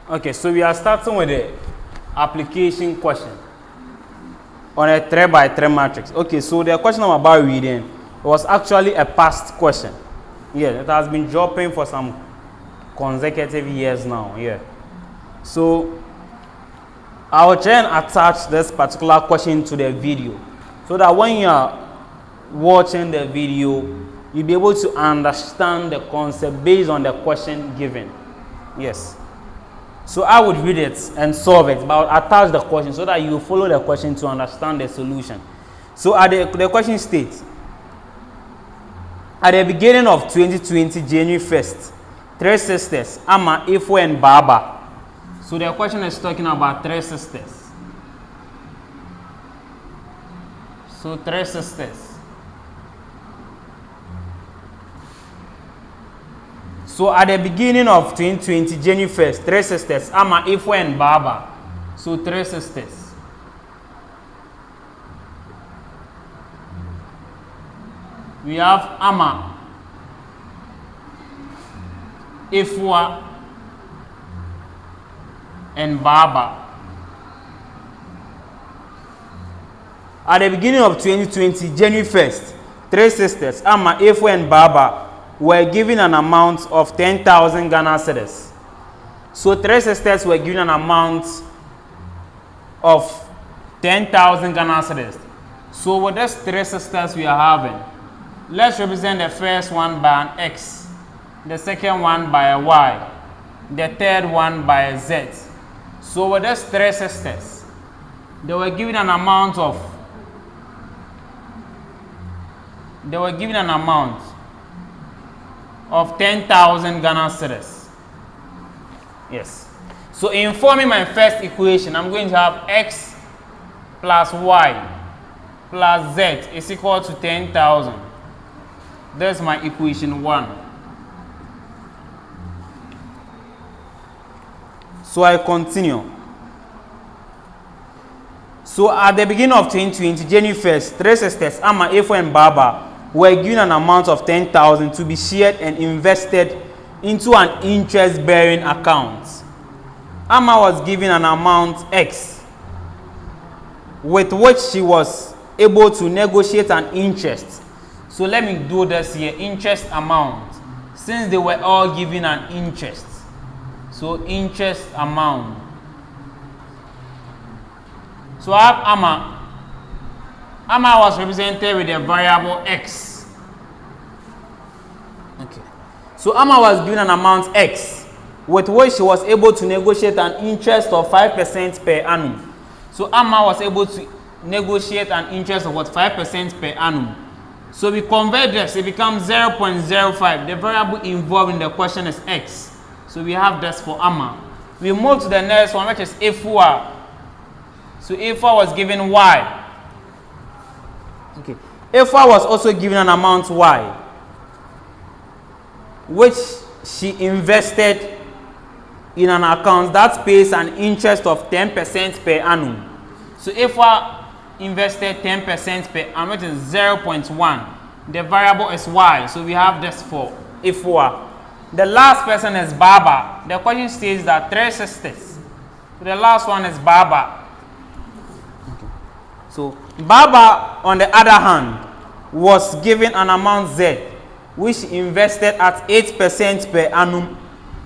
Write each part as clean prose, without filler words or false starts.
Okay, so we are starting with the application question on a 3x3 matrix. Okay, so the question I'm about reading was actually a past question. Yeah, it has been dropping for some consecutive years now. Yeah. So I will try and attach this particular question to the video so that when you are watching the video, you'll be able to understand the concept based on the question given. Yes. So I would read it and solve it, but I'll attach the question so that you follow the question to understand the solution. So the question states, at the beginning of 2020, January 1st, three sisters, Amma, Ifo, and Baba. So the question is talking about three sisters. So three sisters. So at the beginning of 2020, January 1st, three sisters, Amma, Ifo, and Baba. So three sisters. We have Amma, Ifo, and Baba. At the beginning of 2020, January 1st, three sisters, Amma, Ifo, and Baba, were given an amount of 10,000 Ghana cedis. So three sisters were given an amount of 10,000 Ghana cedis. So with these three sisters we are having, let's represent the first one by an X, the second one by a Y, the third one by a Z. So with these three sisters, they were given an amount of 10,000 Ghana cedis. Yes. So in forming my first equation, I'm going to have X plus Y plus Z is equal to 10,000. That's my equation 1. So I continue. So at the beginning of 2020, January 1st, three sisters, Amma, Ifo, and Baba, were given an amount of 10,000 to be shared and invested into an interest-bearing account. Amma was given an amount X, with which she was able to negotiate an interest. So let me do this here, interest amount, since they were all given an interest. So interest amount. So I have Amma. Amma was represented with a variable X. Okay. So Amma was given an amount X, with which she was able to negotiate an interest of 5% per annum. So Amma was able to negotiate an interest of what? 5% per annum. So we convert this, it becomes 0.05. The variable involved in the question is X. So we have this for Amma. We move to the next one, which is Ifwa. So Ifwa was given Y. Okay. Ifwa was also given an amount Y, which she invested in an account that pays an interest of 10% per annum. So Ifwa invested 10% per annum, which is 0.1. The variable is Y. So we have this for Ifwa. The last person is Baba. The question states that three sisters. So the last one is Baba. Okay. So Baba, on the other hand, was given an amount Z, which she invested at 8% per annum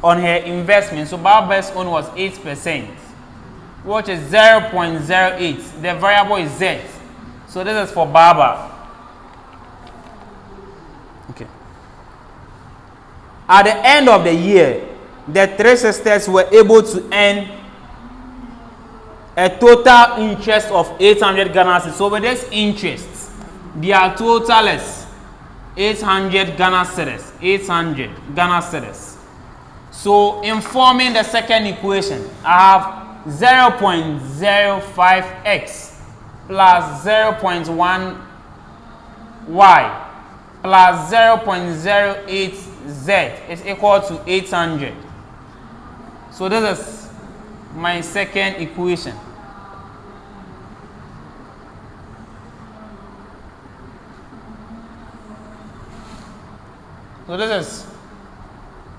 on her investment. So Baba's own was 8%, which is 0.08. The variable is Z. So this is for Baba. Okay. At the end of the year, the three sisters were able to earn a total interest of 800 Ghana cedis. So with this interest, their total is 800 Ghana cedis. 800 Ghana cedis. So in forming the second equation, I have 0.05x plus 0.1y plus 0.08z is equal to 800. So this is my second equation. So this is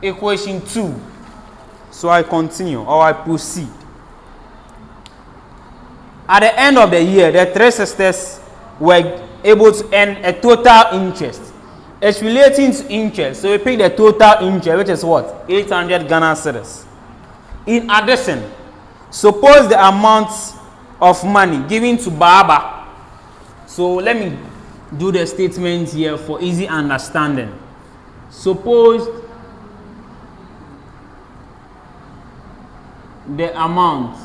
equation 2. So I continue or I proceed. At the end of the year, the three sisters were able to earn a total interest. It's relating to interest, so we pick the total interest, which is what? 800 Ghana cedis. In addition, suppose the amount of money given to Baba. So let me do the statement here for easy understanding. Suppose the amount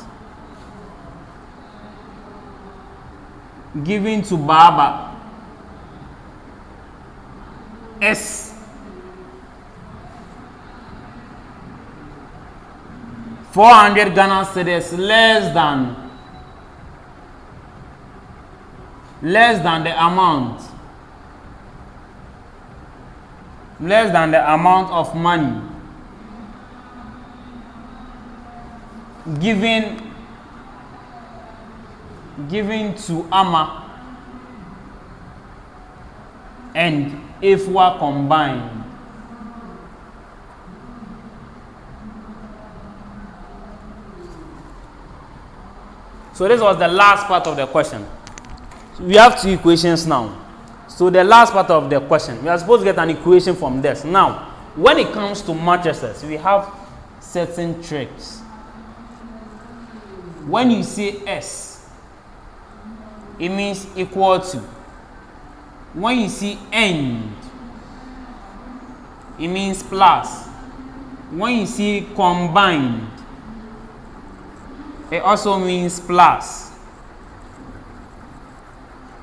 given to Baba is 400 Ghana cedis less than the amount of money given to Ama and Ifwa combined. So this was the last part of the question. We have two equations now. So the last part of the question, we are supposed to get an equation from this. Now, when it comes to matrices, we have certain tricks. When you say S, it means equal to. When you see and, it means plus. When you see combined, it also means plus.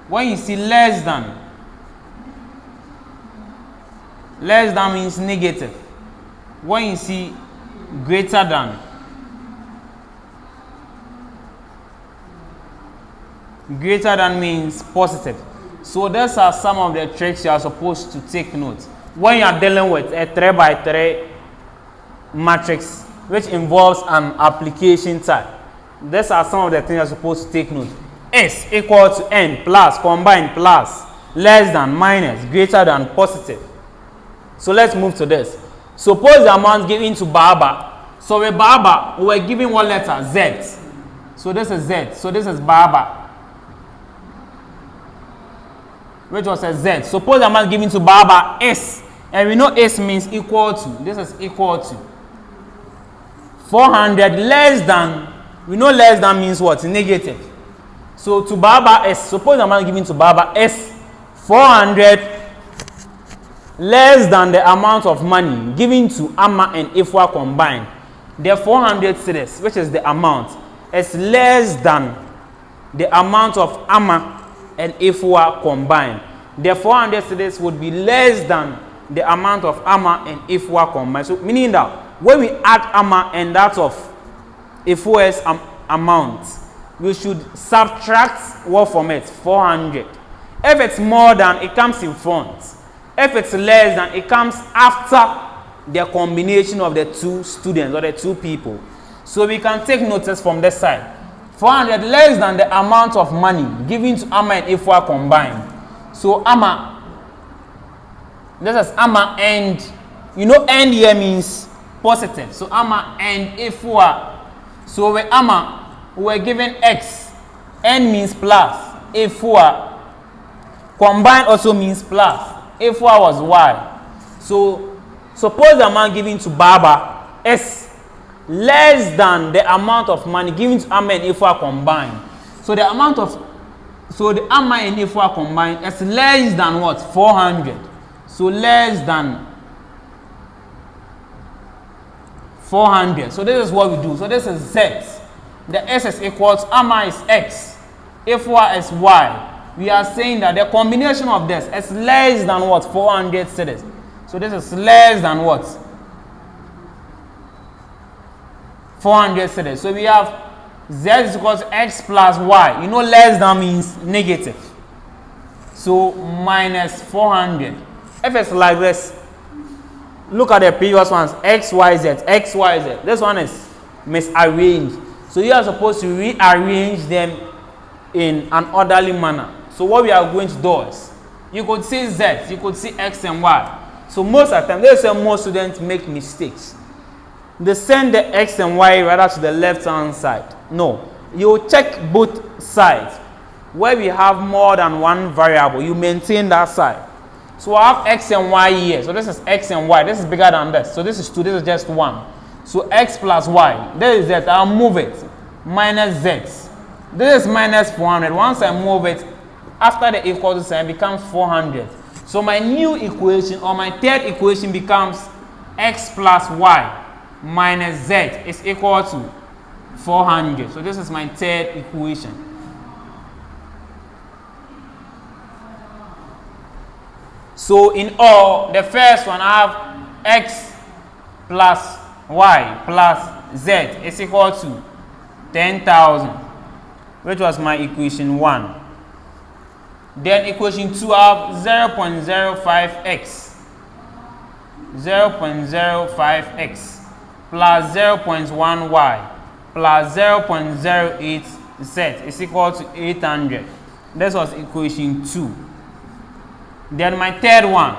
When you see less than means negative. When you see greater than means positive. So those are some of the tricks you are supposed to take note when you are dealing with a 3x3 matrix which involves an application type. These are some of the things you are supposed to take note. S equal to N plus, combined plus, less than, minus, greater than, positive. So let's move to this. Suppose the amount given to Baba. So with Baba, we were given one letter, Z. So this is Z. So this is Baba, which was a Z. Suppose the amount given to Baba, S. And we know S means equal to. This is equal to 400 less than. We know less than means what? Negative. So to Baba S, suppose the amount given to Baba S, 400 less than the amount of money given to Ama and Ifwa combined. The 400 cedis, which is the amount, is less than the amount of Ama and Ifwa combined. The 400 cedis would be less than the amount of Ama and Ifwa combined. So meaning that when we add Ama and that of Ifwa's amount, we should subtract what from it? 400. If it's more than, it comes in front. If it's less than, it comes after the combination of the two students or the two people. So we can take notice from this side. 400 less than the amount of money given to Ama and Ifwa combined. So Ama, this is Ama and, you know, and here means positive. So Ama and Ifwa. So with Ama, we were given X. N means plus. Ifwa combined also means plus. Ifwa was Y. So suppose the amount given to Baba S less than the amount of money given to Ama and Ifwa combined. So the amount of, so the Ama and Ifwa combined is less than what? 400. So less than 400. So this is what we do. So this is Z. The S is equal to Ama is X. Ifwa is Y. We are saying that the combination of this is less than what? 400 cedis. So this is less than what? 400 cedis. So we have Z is equal to X plus Y. You know less than means negative. So minus 400. If it's like this, look at the previous ones. X, Y, Z. X, Y, Z. This one is misarranged. So you are supposed to rearrange them in an orderly manner. So what we are going to do is, you could see Z, you could see X and Y. So most of the time, they say most students make mistakes. they send the x and y rather to the left hand side. No, you check both sides. Where we have more than one variable, you maintain that side. So I have x and y here. So this is x and y. This is bigger than this. So this is 2. This is just 1. So x plus y. This is z. I'll move it. Minus z. This is minus 400. Once I move it, after the equal to sign, it becomes 400. So my new equation, or my third equation, becomes x plus y minus z is equal to 400. So this is my third equation. So in all, the first one I have x plus y plus z is equal to 10,000, which was my equation 1. Then equation 2 I have 0.05x 0.05x plus 0.1y plus 0.08z is equal to 800. This was equation 2. Then my third one,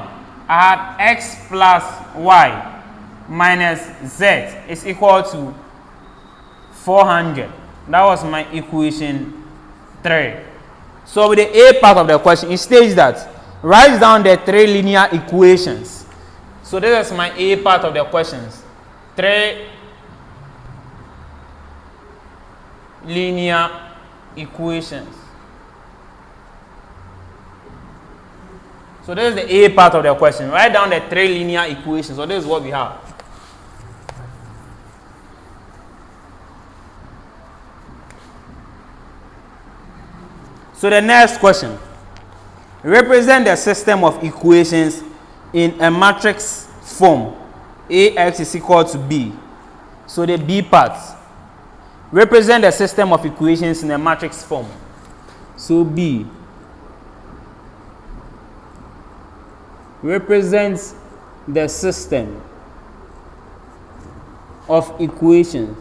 I had x plus y minus z is equal to 400. That was my equation 3. So with the A part of the question, it states that write down the 3 linear equations. So this is my A part of the questions. 3 linear equations. So this is the A part of the question. Write down the 3 linear equations. So this is what we have. So the next question. Represent the system of equations in a matrix form. AX is equal to B. So the B part. Represent the system of equations in a matrix form. So B represents the system of equations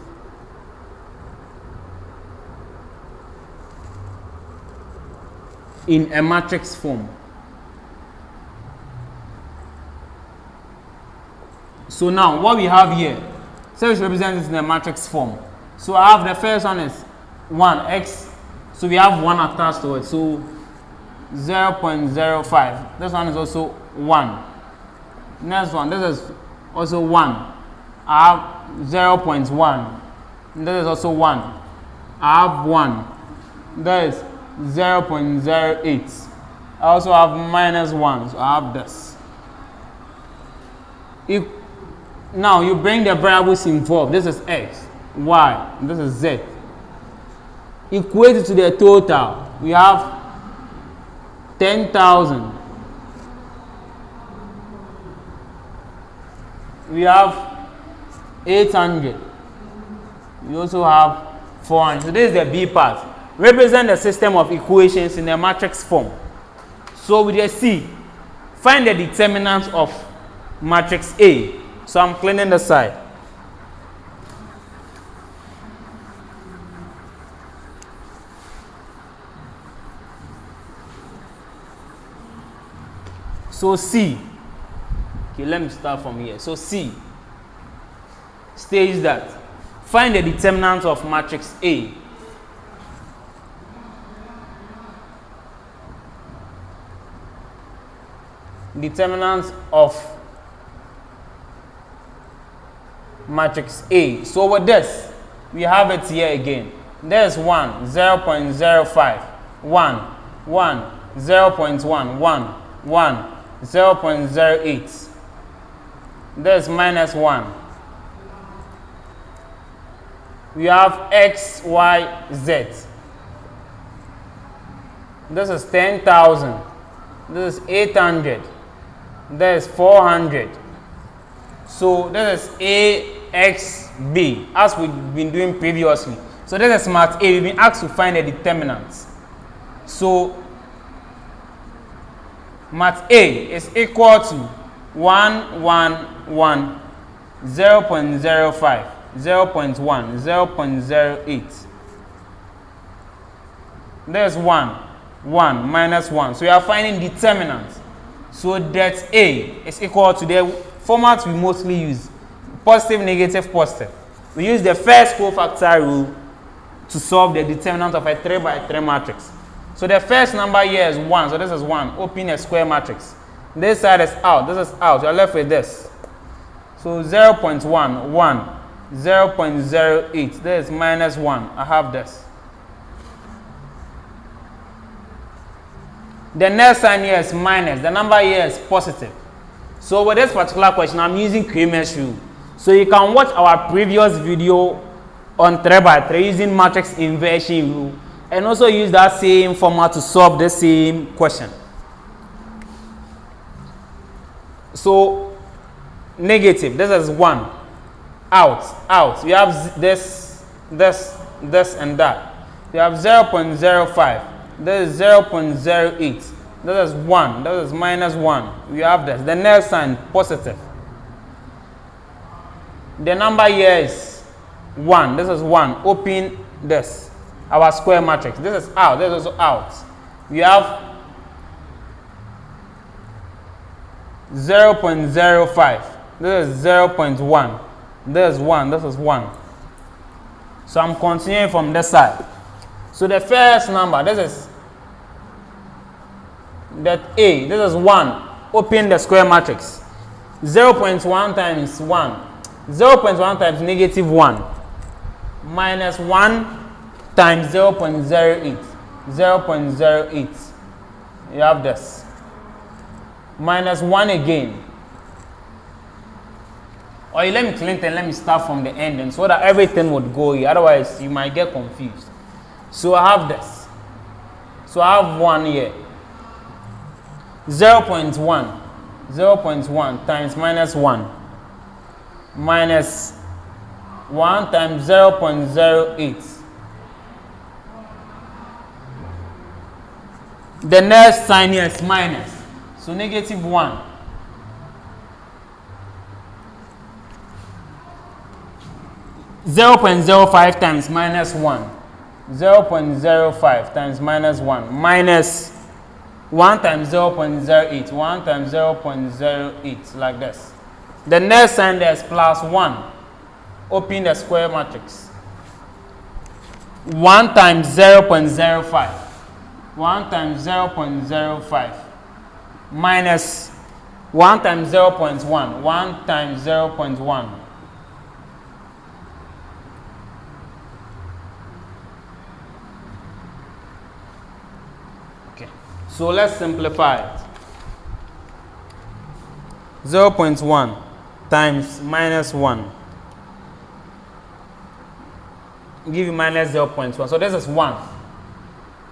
in a matrix form. So now what we have here, so it represents this in a matrix form. So I have the first one is 1x. So we have 1 attached to it. So 0.05. This one is also 1. Next one, this is also 1. I have 0.1. This is also 1. I have 1. There is 0.08. I also have minus 1. So I have this. Now you bring the variables involved. This is x, y, and this is z. Equate it to the total. We have 10,000. We have 800. We also have 400. So this is the B part. Represent the system of equations in a matrix form. So with the C, find the determinant of matrix A. So I'm cleaning the side. So C, okay, let me start from here. So C states that find the determinant of matrix A. Determinant of matrix A. So with this, we have it here again. There's 1, 0.05, 1, 1, 0.1, 1, 1, 0.08. There's minus 1. We have x, y, z. This is 10,000. This is 800. There's 400. So this is AXB, as we've been doing previously. So this is Math A. We've been asked to find the determinants. So Math A is equal to 1, 1, 1, 0.05, 0.1, 0.08. There's 1, 1, minus 1. So we are finding determinants. So that A is equal to the format we mostly use. positive, negative, positive. We use the first cofactor rule to solve the determinant of a 3 by 3 matrix. So the first number here is 1, so this is 1. Open a square matrix. This side is out, this is out. You're left with this. So 0.1, 1, 0.08. This is minus 1. I have this. The next sign here is minus. The number here is positive. So with this particular question, I'm using Kramer's rule. So you can watch our previous video on 3 by 3 using matrix inversion rule, and also use that same format to solve the same question. So negative, this is 1. Out. You have this, and that. You have 0.05. This is 0.08. This is 1. This is minus 1. We have this. The next sign, positive. The number here is 1. This is 1. Open this. Our square matrix. This is out. This is also out. We have 0.05. This is 0.1. This is 1. This is 1. So I'm continuing from this side. So the first number, this is that A. This is 1. Open the square matrix. 0.1 times 1. 0.1 times negative 1. Minus 1 times 0.08. 0.08. You have this. Minus 1 again. Or let me clean it and let me start from the ending so that everything would go here. Otherwise, you might get confused. So I have this. So I have 1 here. 0.1. 0.1 times minus 1. Minus 1 times 0.08. The next sign here is minus. So negative 1. (0.05) times minus 1. 0.05 times minus 1. Minus 1 times 0.08. 1 times 0.08, like this. The next sign there is plus 1. Open the square matrix. 1 times 0.05. 1 times 0.05. Minus 1 times 0.1. 1 times 0.1. Okay. So let's simplify it. 0.1 times minus 1. Give you minus 0.1. So this is 1.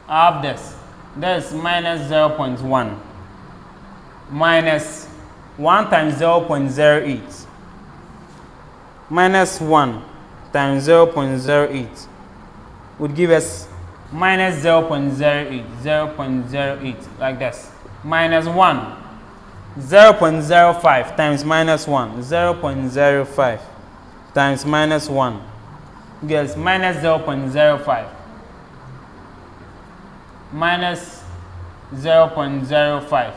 I have this. This is minus 0.1. Minus 1 times 0.08. Minus 1 times 0.08 would give us minus 0.08. 0.08, like this. Minus 1. 0.05 times minus 1. 0.05 times minus 1 gives minus 0.05. Minus 0.05.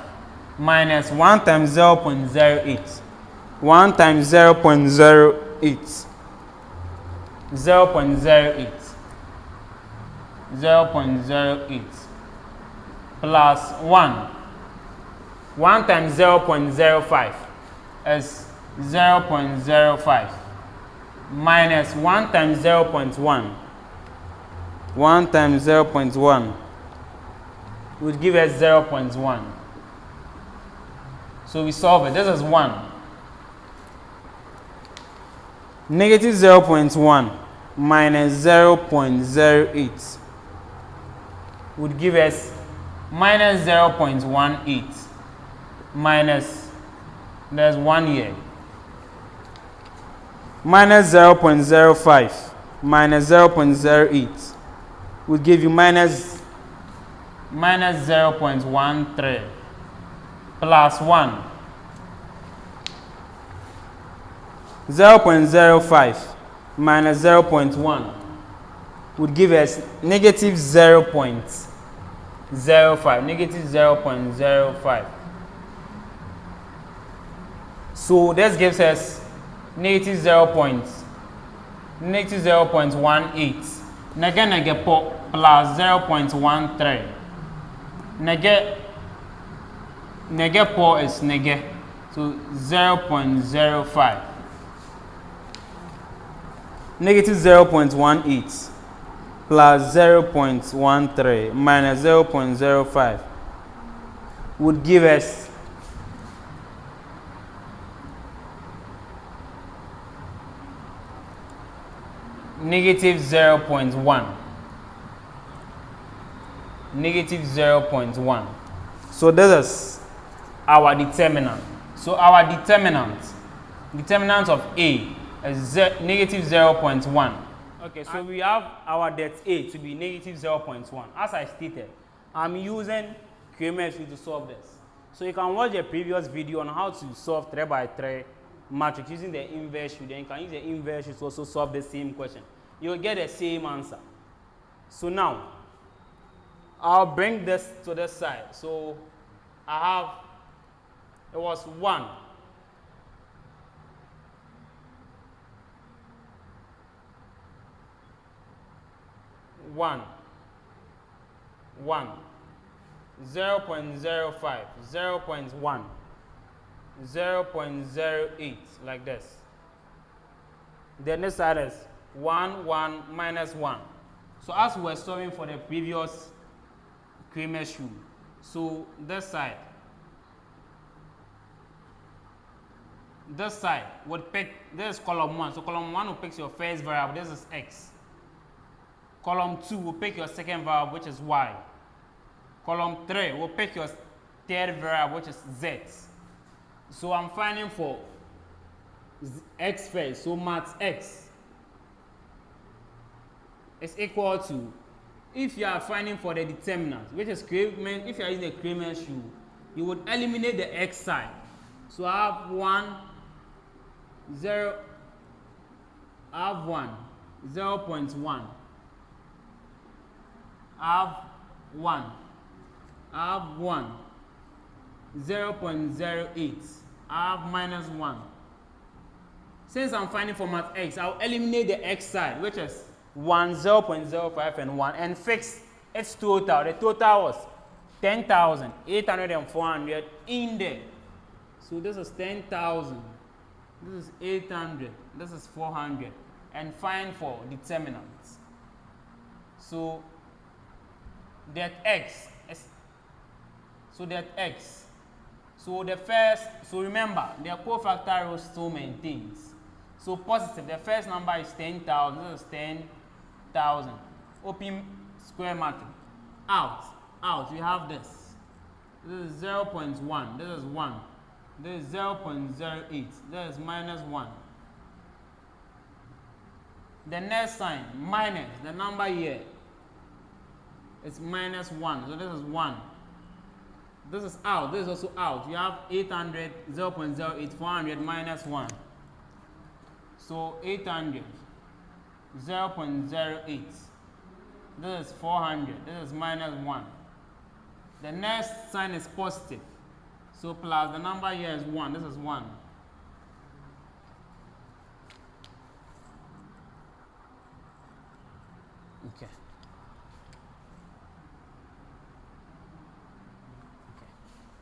Minus 1 times 0.08. 1 times 0.08. 0.08. 0.08. Plus 1. 1 times 0.05 is 0.05. Minus 1 times 0.1. 1 times 0.1 would give us 0.1. So we solve it. This is 1. Negative 0.1 minus 0.08 would give us minus 0.18. Minus, there's 1 here. Minus 0.05 minus 0.08 would give you minus 0.13 plus 1. 0.05 minus 0.1 would give us negative 0.05. Negative 0.05. So this gives us negative 0.18, nege po plus 0.13, nege po is nege, so 0.05, negative 0.18 plus 0.13 minus 0.05 would give us negative 0.1. Negative 0.1. So this is our determinant. So our determinant of A is negative 0.1. Okay, so we have our det A to be negative 0.1. As I stated, I'm using chemistry to solve this. So you can watch the previous video on how to solve 3 by 3 matrix using the inverse shoe. Then you can use the inverse shoe to also solve the same question. You'll get the same answer. So now, I'll bring this to this side. So I have, it was 1. 1, 1, 0.05, 0.1, 0.08, like this. Then this side is 1, 1, minus 1. So as we were solving for the previous Kramer shoe, so this side would pick, this is column 1. So column 1 will pick your first variable, this is x. Column 2 will pick your second variable, which is y. Column 3 will pick your third variable, which is z. So I'm finding for x first. So math x is equal to, if you are finding for the determinant, which is Kramer, if you are using the Kramer shoe, you would eliminate the x side. So I have 1, 0, I have 1, 0.1. I have 1, I have 1, 0.08, I have minus 1. Since I'm finding for math x, I'll eliminate the x side, which is 1, 0.05, and 1, and fix its total. The total was 10,800 in there. So this is 10,000, this is 800, this is 400, and find for determinants. So that x is, so the first, so remember the cofactor rule still maintains. So positive, the first number is 10,000, this is 10,000. Open square matrix. Out, we have this. This is 0.1, this is 1. This is 0.08, this is minus 1. The next sign, minus, the number here, it's minus 1, so this is 1. This is out, this is also out. You have 800, 0.08, 400, minus 1. So 800, 0.08. This is 400, this is minus 1. The next sign is positive. So plus, the number here is 1, this is 1. Okay.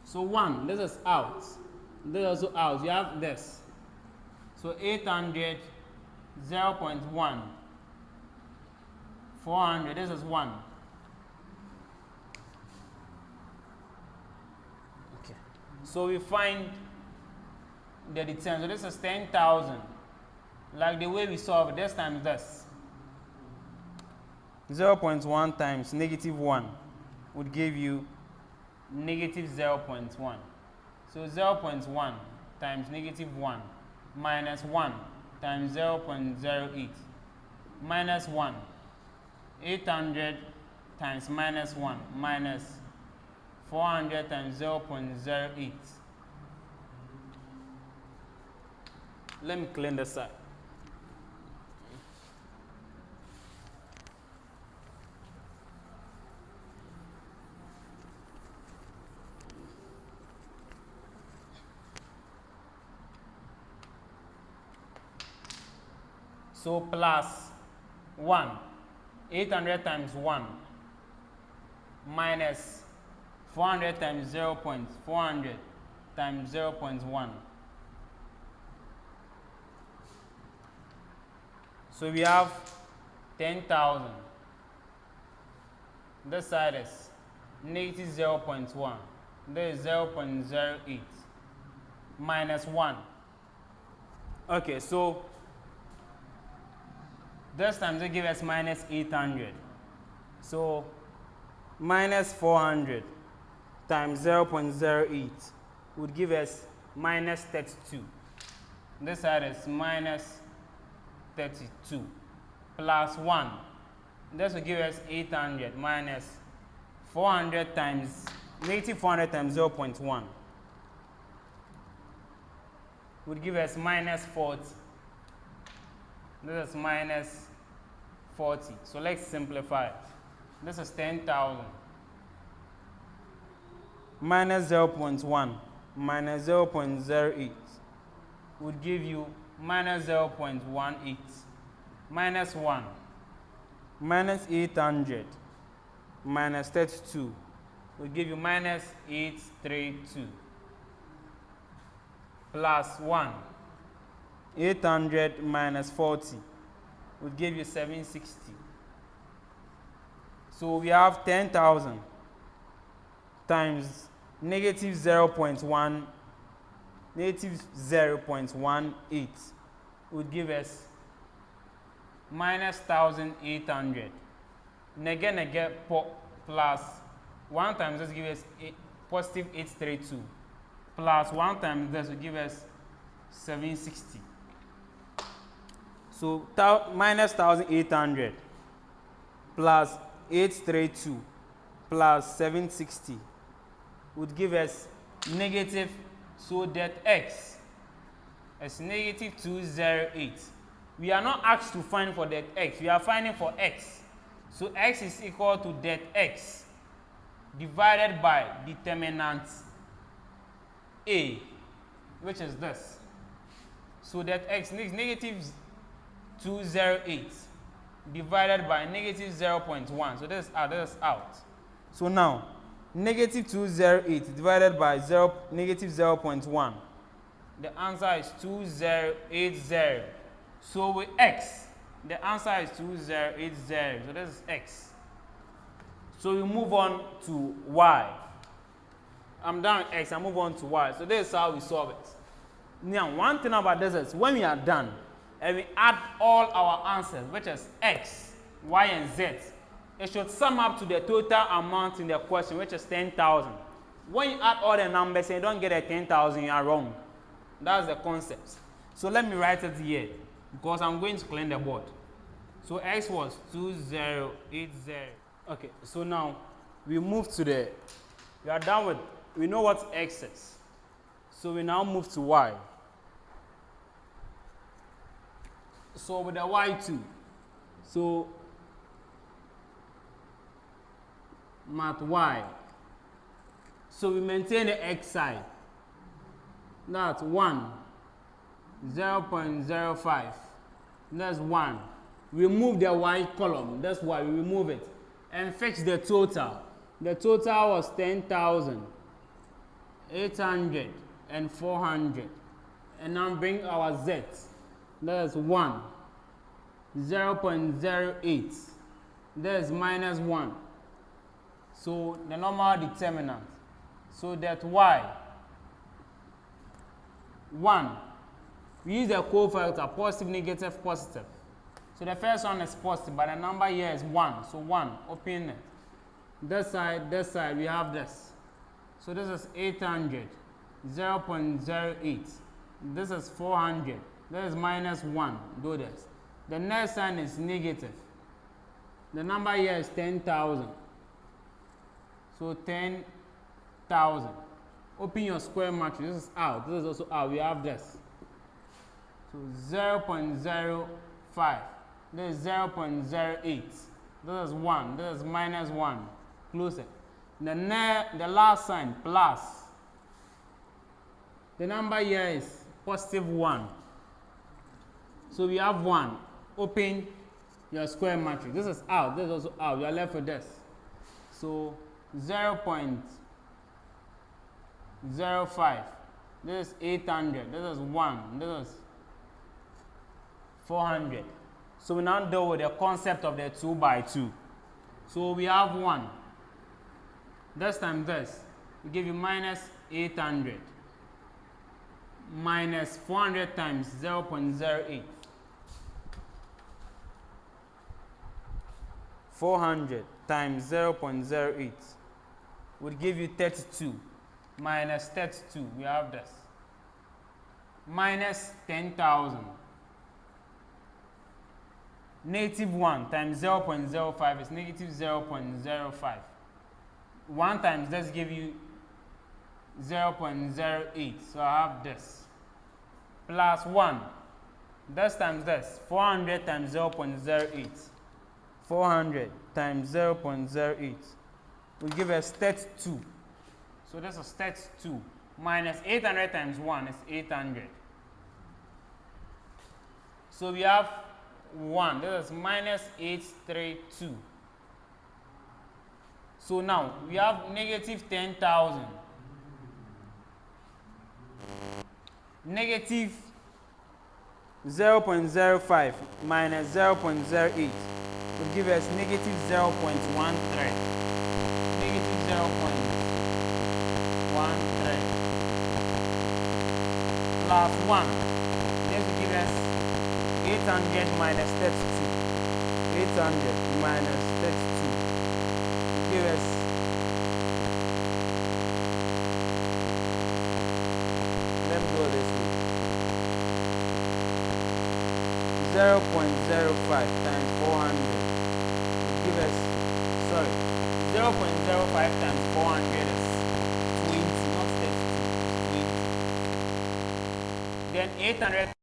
So 1, this is out. This is also out. You have this. So 800, 0.1. 400, this is 1. Okay. So we find the determinant. So this is 10,000. Like the way we solve it, this times this. 0.1 times negative 1 would give you negative 0.1. So 0.1 times negative 1 minus 1 times 0.08 minus 1. 800 times minus 1 minus 400 times 0.08. Let me clean this side. So plus 1. 800 times 1 minus 400 times 0.400 times 0.1. So we have 10,000. This side is negative 0.1. There is 0.08 minus 1. Okay, so this time they give us minus 800. So minus 400 times 0.08 would give us minus 32. This side is minus 32 plus 1. This will give us 800 minus 400 times negative 400 times 0.1 would give us minus 40. This is minus 40. So let's simplify. This is 10,000 minus 0.1 minus 0.08 would give you minus 0.18 minus 1 minus 800 minus 32 will give you minus 832 plus 1. 800 minus 40 would give you 760. So we have 10,000 times negative 0.1 negative 0.18 would give us minus 1,800. Nege plus 1 times this gives us positive 832 plus 1 times this will give us 760. So minus 1,800 plus 832 plus 760 would give us negative, so that x is negative 208. We are not asked to find for that x, we are finding for x. So x is equal to that x divided by determinant a, which is this. So that x is negative 208 divided by negative 0.1. So this is out. So now negative 208 divided by negative 0.1. The answer is 2080. So with x, the answer is 2080. So this is x. So we move on to y. I'm done with x, I move on to y. So this is how we solve it. Now, one thing about this is when we are done and we add all our answers, which is x, y, and z, it should sum up to the total amount in the question, which is 10,000. When you add all the numbers and you don't get a 10,000, you are wrong. That's the concept. So let me write it here because I'm going to clean the board. So x was 2080. Okay, so now we move to we are done with, we know what x is. So we now move to y. So with the y2, so math y. So we maintain the x side. That's 1, 0.05. That's 1. Remove the y column. That's why we remove it. And fix the total. The total was 10,800 and 400. And now bring our z. That's 1, 0.08. That's minus 1. So the normal determinant. So that y, 1. We use the cofactor positive, negative, positive. So the first one is positive, but the number here is 1. So 1, open it. This side, we have this. So this is 800, 0.08. This is 400. This is minus 1. Do this. The next sign is negative. The number here is 10,000. So 10,000. Open your square matrix. This is out. This is also out. We have this. So 0.05. This is 0.08. This is 1. This is minus 1. Close it. The last sign, plus. The number here is positive 1. So we have 1. open your square matrix. This is out, this is also out. You are left with this. So 0.05. This is 800. This is 1. This is 400. So we now deal with the concept of the 2 by 2. So we have 1. This times this. We give you minus 800. Minus 400 times 0.08. 400 times 0.08 would give you 32. Minus 32, we have this. Minus 10,000. Negative 1 times 0.05 is negative 0.05. 1 times this give you 0.08. So I have this. Plus 1. This times this. 400 times 0.08. 400 times 0.08 will give us 32. So this is 32. Minus 800 times 1 is 800. So we have 1. This is minus 832. So now we have negative 10,000. Negative 0.05 minus 0.08 will give us negative 0.13. Negative 0.13 plus 1. This will give us 800 minus 32. 800 minus 32 will give us let me go this way. 0.05 times 400 will give us, sorry, 0.05 times 400 is 20, not 32, 20. Then 800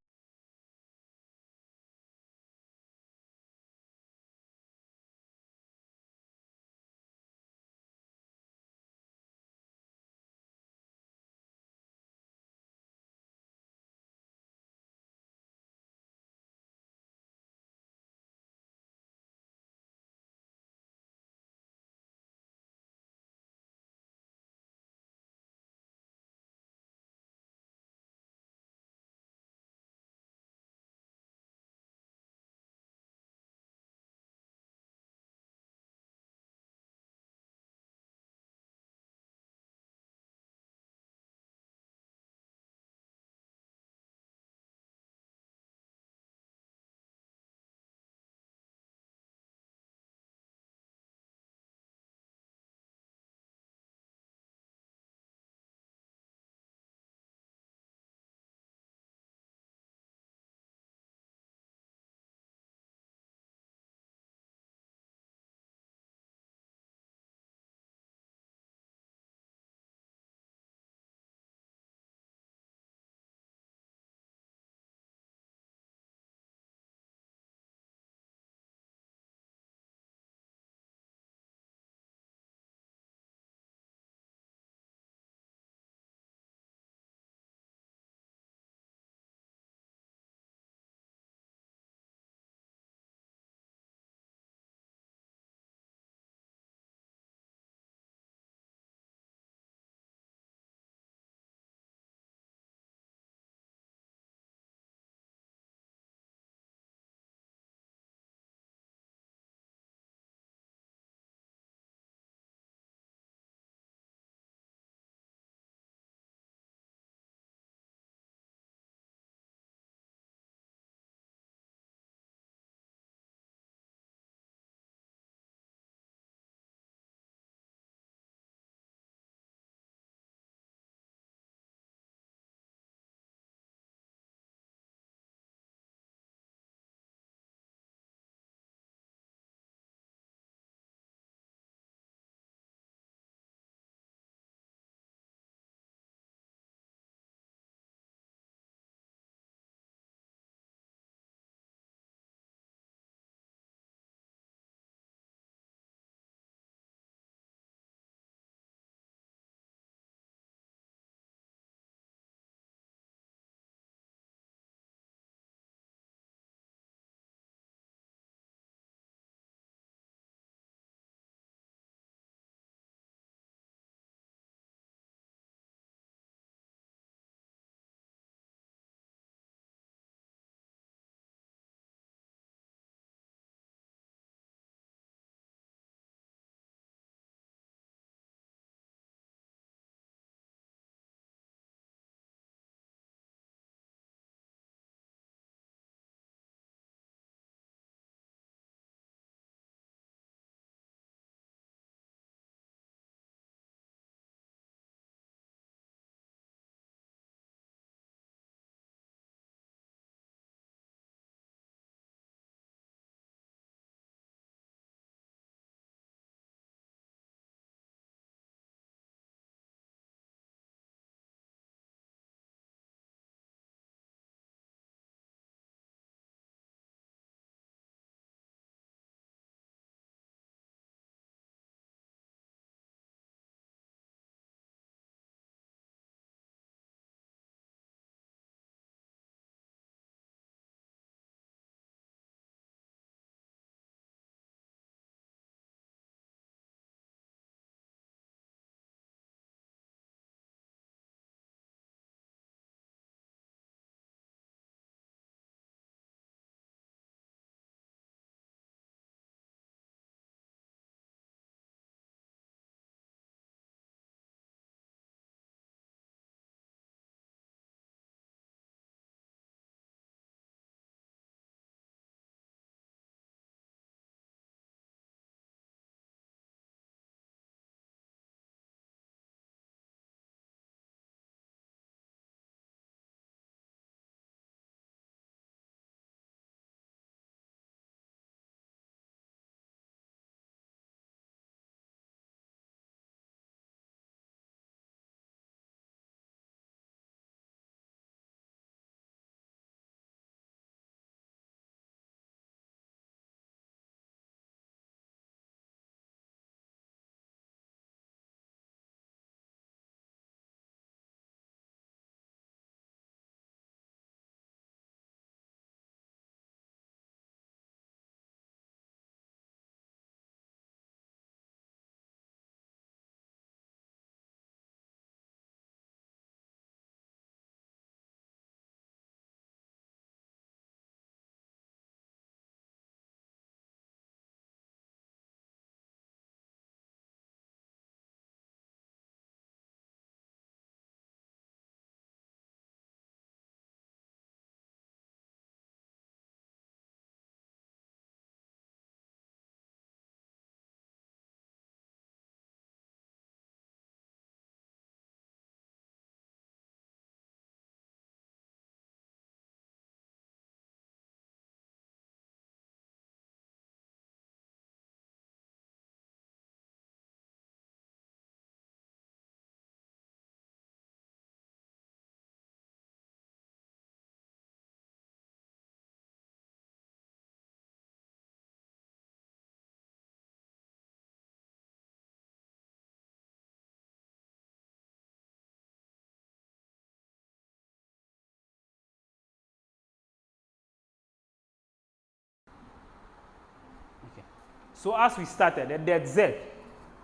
So as we started, the debt Z,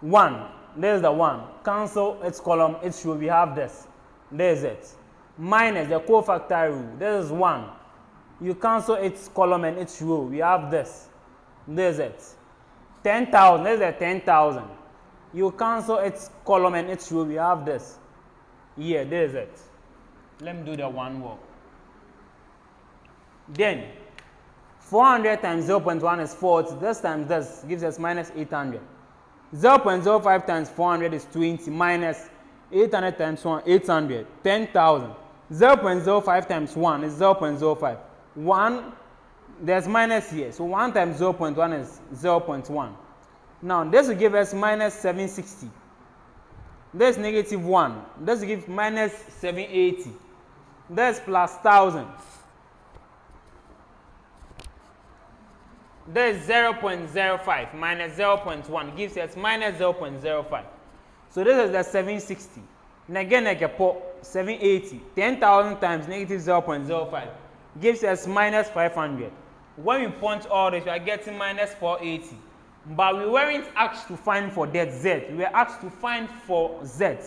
1, there's the 1. Cancel its column, its row, we have this. There's it. Minus the cofactor rule, this is 1. You cancel its column and its row, we have this. There's it. 10,000, there's the 10,000. You cancel its column and its row, we have this. Here, there's it. Let me do the one more. Then, 400 times 0.1 is 40. This times this gives us minus 800. 0.05 times 400 is 20 minus 800 times 1, 800. 10,000. 0.05 times 1 is 0.05. 1, there's minus here. So 1 times 0.1 is 0.1. Now, this will give us minus 760. This negative 1. This will give minus 780. This plus 1,000. This 0.05 minus 0.1 gives us minus 0.05. So this is the 760. And again, like a 780. 10,000 times negative 0.05 gives us minus 500. When we punch all this, we are getting minus 480. But we weren't asked to find for debt Z. We were asked to find for Z.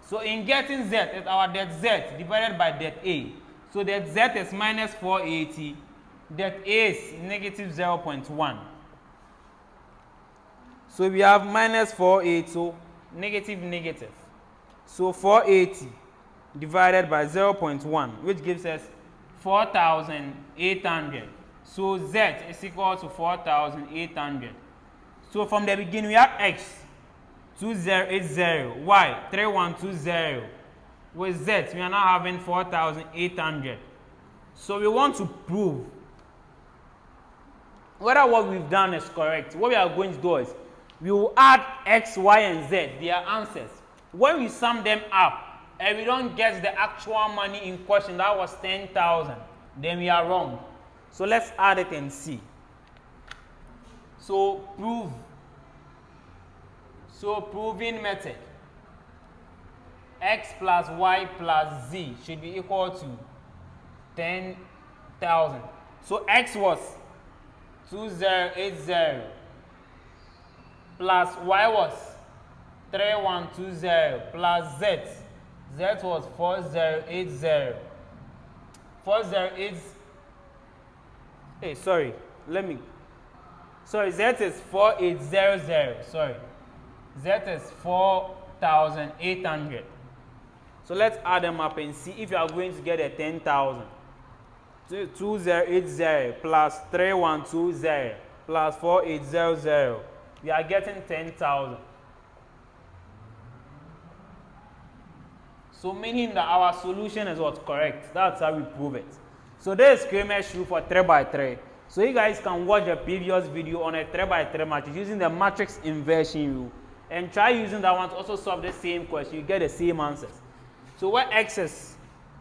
So in getting Z, it's our debt Z divided by debt A. So debt Z is minus 480. Debt A is negative 0.1. So we have minus 480, so negative negative. So 480 divided by 0.1, which gives us 4,800. So Z is equal to 4,800. So from the beginning we have X 2080, Y 3120. With Z we are now having 4,800. So we want to prove whether what we've done is correct. What we are going to do is we will add X, Y, and Z, their answers. When we sum them up and we don't get the actual money in question, that was 10,000, then we are wrong. So let's add it and see. So prove. So proving method. X plus Y plus Z should be equal to 10,000. So X was 2080 plus Y was 3120 plus Z. Z was 4080. 4080. Hey, sorry. Z is 4800. Sorry. Z is 4,800. So let's add them up and see if you are going to get a 10,000. 2080 plus 3120 plus 4800. We are getting 10,000. So meaning that our solution is what? Correct. That's how we prove it. So this is Kramer's rule for 3x3. So you guys can watch the previous video on a 3x3 matrix using the matrix inversion rule and try using that one to also solve the same question. You get the same answers. So where X is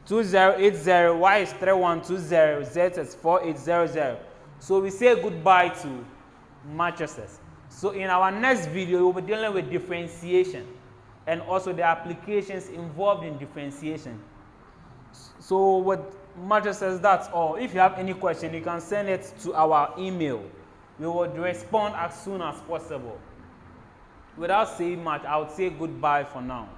2080, Y is 3120, Z is 4800. So we say goodbye to matrices. So in our next video, we'll be dealing with differentiation and also the applications involved in differentiation. So with matrices, that's all. If you have any question, you can send it to our email. We will respond as soon as possible. Without saying much, I would say goodbye for now.